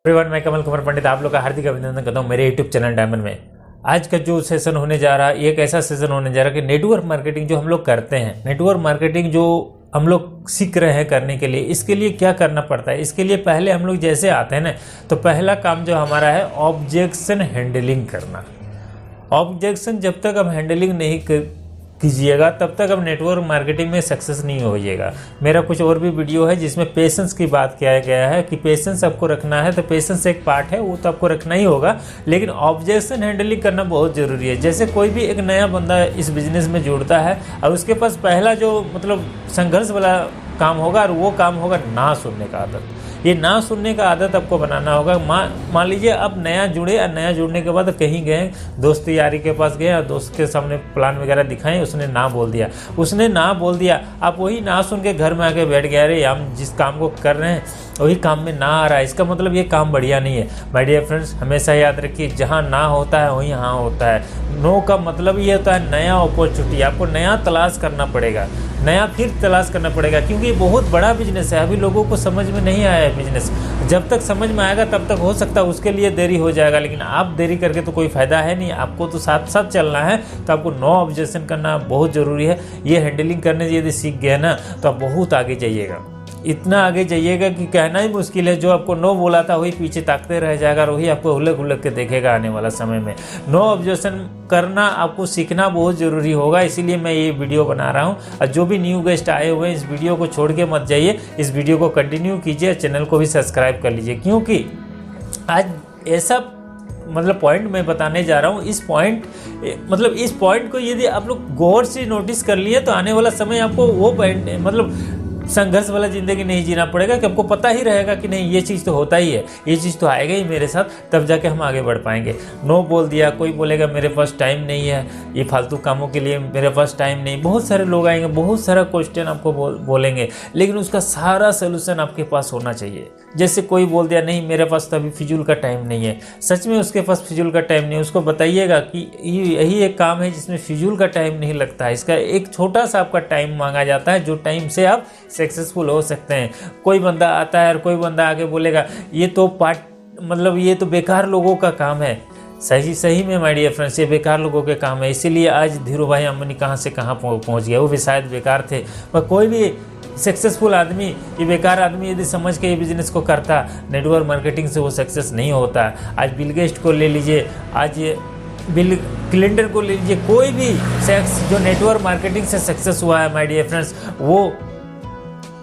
Everyone, मैं कमल कुमार पंडित आप लोग का हार्दिक अभिनंदन करता हूँ मेरे यूट्यूब चैनल डायमंड में। आज का जो सेशन होने जा रहा है एक ऐसा सेशन होने जा रहा है कि नेटवर्क मार्केटिंग जो हम लोग करते हैं, नेटवर्क मार्केटिंग जो हम लोग सीख रहे हैं करने के लिए, इसके लिए क्या करना पड़ता है। इसके लिए पहले हम लोग जैसे आते हैं ना, तो पहला काम जो हमारा है ऑब्जेक्शन हैंडलिंग करना। ऑब्जेक्शन जब तक हम हैंडलिंग नहीं कीजिएगा तब तक अब नेटवर्क मार्केटिंग में सक्सेस नहीं होइएगा। मेरा कुछ और भी वीडियो है जिसमें पेशेंस की बात किया गया है कि पेशेंस आपको रखना है, तो पेशेंस एक पार्ट है, वो तो आपको रखना ही होगा, लेकिन ऑब्जेक्शन हैंडलिंग करना बहुत ज़रूरी है। जैसे कोई भी एक नया बंदा इस बिजनेस में जुड़ता है और उसके पास पहला जो संघर्ष वाला काम होगा और वो काम होगा ना सुनने का आदत। ये ना सुनने का आदत आपको बनाना होगा। मान लीजिए आप नया जुड़े और नया जुड़ने के बाद कहीं गए, दोस्त यारी के पास गए और दोस्त के सामने प्लान वगैरह दिखाएं, उसने ना बोल दिया, आप वही ना सुन के घर में आके बैठ गए, अरे हम जिस काम को कर रहे हैं वही काम में ना आ रहा है, इसका मतलब ये काम बढ़िया नहीं है। माय डियर फ्रेंड्स, हमेशा याद रखिए जहाँ ना होता है वहीं हाँ होता है। नो का मतलब ये होता है नया अपॉर्चुनिटी, आपको नया तलाश करना पड़ेगा, नया फिर तलाश करना पड़ेगा, क्योंकि ये बहुत बड़ा बिजनेस है। अभी लोगों को समझ में नहीं आया है बिजनेस, जब तक समझ में आएगा तब तक हो सकता है उसके लिए देरी हो जाएगा, लेकिन आप देरी करके तो कोई फ़ायदा है नहीं। आपको तो साथ साथ चलना है, तो आपको नो ऑब्जेक्शन करना बहुत ज़रूरी है। ये हैंडलिंग करने यदि सीख गए ना तो आप बहुत आगे जाइएगा, इतना आगे जाइएगा कि कहना ही मुश्किल है। जो आपको नो बोला था वही पीछे ताकते रह जाएगा और वही आपको उलग के देखेगा आने वाला समय में। नो ऑब्जेक्शन करना आपको सीखना बहुत ज़रूरी होगा, इसीलिए मैं ये वीडियो बना रहा हूँ। और जो भी न्यू गेस्ट आए हुए हैं इस वीडियो को छोड़ के मत जाइए, इस वीडियो को कंटिन्यू कीजिए, चैनल को भी सब्सक्राइब कर लीजिए, क्योंकि आज ऐसा पॉइंट मैं बताने जा रहा हूँ। इस पॉइंट को यदि आप लोग गौर से नोटिस कर लिए तो आने वाला समय आपको वो पॉइंट संघर्ष वाला ज़िंदगी नहीं जीना पड़ेगा, कि आपको पता ही रहेगा कि नहीं ये चीज़ तो होता ही है, ये चीज़ तो आएगा ही मेरे साथ, तब जाके हम आगे बढ़ पाएंगे। नो बोल दिया, कोई बोलेगा मेरे पास टाइम नहीं है, ये फालतू कामों के लिए मेरे पास टाइम नहीं। बहुत सारे लोग आएंगे, बहुत सारा क्वेश्चन आपको बोलेंगे, लेकिन उसका सारा सोल्यूशन आपके पास होना चाहिए। जैसे कोई बोल दिया नहीं मेरे पास तो अभी फिजूल का टाइम नहीं है, सच में उसके पास फिजूल का टाइम नहीं है, उसको बताइएगा कि यही एक काम है जिसमें फिजूल का टाइम नहीं लगता है। इसका एक छोटा सा आपका टाइम मांगा जाता है, जो टाइम से आप सक्सेसफुल हो सकते हैं। कोई बंदा आता है और कोई बंदा आके बोलेगा ये तो बेकार लोगों का काम है। सही में माय डियर फ्रेंड्स, ये बेकार लोगों के काम है। इसीलिए आज धीरू भाई अंबानी कहाँ से कहाँ पहुँच गया, वो भी शायद बेकार थे। पर कोई भी सक्सेसफुल आदमी, ये बेकार आदमी यदि समझ के ये बिजनेस को करता, नेटवर्क मार्केटिंग से वो सक्सेस नहीं होता। आज बिल गेट्स को ले लीजिए, आज बिल क्लिंटन को ले लीजिए, कोई भी शख्स जो नेटवर्क मार्केटिंग से सक्सेस हुआ है माय डियर फ्रेंड्स, वो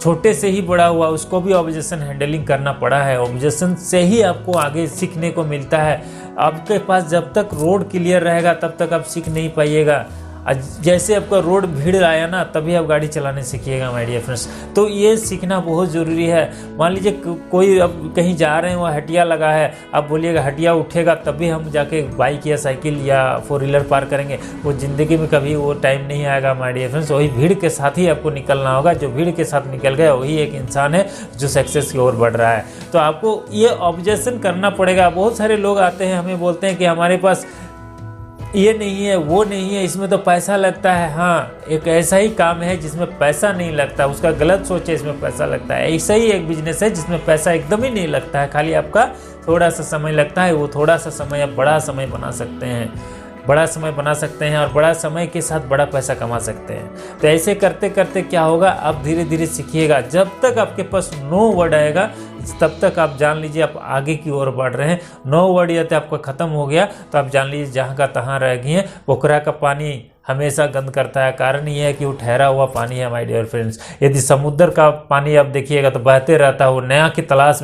छोटे से ही बड़ा हुआ, उसको भी ऑब्जेक्शन हैंडलिंग करना पड़ा है। ऑब्जेक्शन से ही आपको आगे सीखने को मिलता है। आपके पास जब तक रोड क्लियर रहेगा तब तक आप सीख नहीं पाइएगा। जैसे आपका रोड भीड़ आया ना तभी आप गाड़ी चलाने सीखिएगा माय डियर फ्रेंड्स। तो ये सीखना बहुत ज़रूरी है। मान लीजिए कोई अब कहीं जा रहे हैं, वहाँ हटिया लगा है, आप बोलिएगा हटिया उठेगा तभी हम जाके बाइक या साइकिल या 4 व्हीलर पार करेंगे, वो ज़िंदगी में कभी वो टाइम नहीं आएगा माय डियर फ्रेंड्स। वही भीड़ के साथ ही आपको निकलना होगा। जो भीड़ के साथ निकल गया वही एक इंसान है जो सक्सेस की ओर बढ़ रहा है। तो आपको ये ऑब्जेक्शन करना पड़ेगा। बहुत सारे लोग आते हैं, हमें बोलते हैं कि हमारे पास ये नहीं है, वो नहीं है, इसमें तो पैसा लगता है। हाँ, एक ऐसा ही काम है जिसमें पैसा नहीं लगता, उसका गलत सोच है, इसमें पैसा लगता है। ऐसा ही एक बिजनेस है जिसमें पैसा एकदम ही नहीं लगता है, खाली आपका थोड़ा सा समय लगता है। वो थोड़ा सा समय आप बड़ा समय बना सकते हैं, और बड़ा समय के साथ बड़ा पैसा कमा सकते हैं। तो ऐसे करते करते क्या होगा, आप धीरे धीरे सीखिएगा। जब तक आपके पास नो वर्ड आएगा तब तक आप जान लीजिए आप आगे की ओर बढ़ रहे हैं। नो वर्ड यदि आपका ख़त्म हो गया तो आप जान लीजिए जहाँ का तहाँ रह गए हैं। पोखरा का पानी हमेशा गंद करता है, कारण ये है कि वो ठहरा हुआ पानी है माय डियर फ्रेंड्स। यदि समुद्र का पानी आप देखिएगा तो बहते रहता है, वो नया के तलाश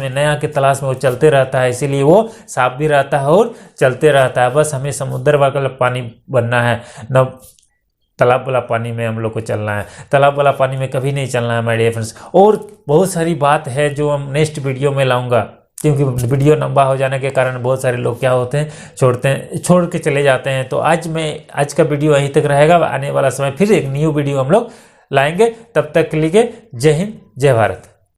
में वो चलते रहता है, इसीलिए वो साफ भी रहता है और चलते रहता है। बस हमें समुद्र वाला पानी बनना है, न तालाब वाला पानी में हम लोग को चलना है। तालाब वाला पानी में कभी नहीं चलना है माय डियर फ्रेंड्स। और बहुत सारी बात है जो हम नेक्स्ट वीडियो में लाऊंगा, क्योंकि वीडियो लंबा हो जाने के कारण बहुत सारे लोग क्या होते हैं छोड़ के चले जाते हैं। तो आज का वीडियो यहीं तक रहेगा। आने वाला समय फिर एक न्यू वीडियो हम लोग लाएंगे। तब तक के लिए जय हिंद, जय भारत।